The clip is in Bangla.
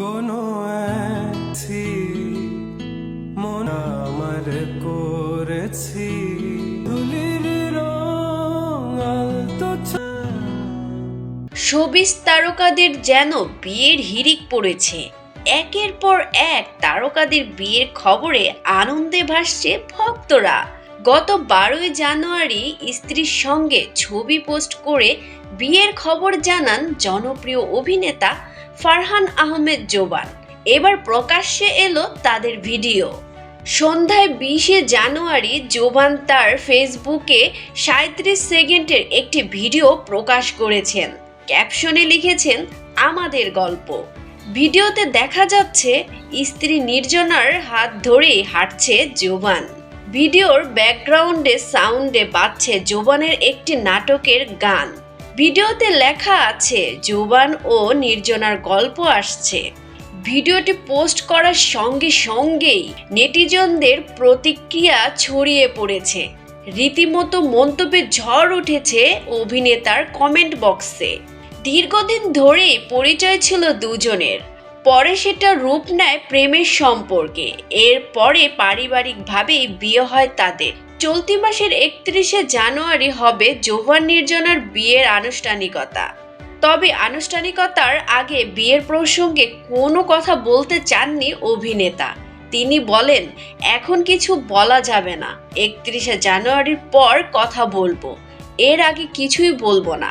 কোনো মন আমার করেছি ধুলির রং আলতো শোবিজ তারকাদের যেন বিয়ের হিড়িক পড়েছে। একের পর এক তারকাদের বিয়ের খবরে আনন্দে ভাসছে ভক্তরা। গত 12ই জানুয়ারি স্ত্রীর সঙ্গে ছবি পোস্ট করে বিয়ের খবর জানান জনপ্রিয় অভিনেতা ফারহান আহমেদ জোবান। এবার প্রকাশ্যে এলো তাদের ভিডিও। সন্ধ্যায় 20শে জানুয়ারি জোবান তার ফেসবুকে 37 সেকেন্ডের একটি ভিডিও প্রকাশ করেছেন। ক্যাপশনে লিখেছেন আমাদের গল্প। ভিডিওতে দেখা যাচ্ছে স্ত্রী নির্জনার হাত ধরেই হাঁটছে জোবান। ভিডিওর ব্যাকগ্রাউন্ডে সাউন্ডে বাজছে জোবানের একটি নাটকের গান। ভিডিওতে লেখা আছে জোবান ও নির্জনার গল্প আসছে। ভিডিওটি পোস্ট করার সঙ্গে সঙ্গেই নেটিজনদের প্রতিক্রিয়া ছড়িয়ে পড়েছে। রীতিমতো মন্তব্যের ঝড় উঠেছে অভিনেতার কমেন্ট বক্সে। দীর্ঘদিন ধরেই পরিচয় ছিল দুজনের, পরে সেটা রূপ নেয় প্রেমের সম্পর্কে। এরপরে পারিবারিকভাবেই বিয়ে হয় তাদের। চলতি মাসের 31শে জানুয়ারি হবে জোবান নির্জনার বিয়ের আনুষ্ঠানিকতা। তবে আনুষ্ঠানিকতার আগে বিয়ের প্রসঙ্গে কোনো কথা বলতে চাননি অভিনেতা। তিনি বলেন, এখন কিছু বলা যাবে না, 31শে জানুয়ারির পর কথা বলবো, এর আগে কিছুই বলবো না।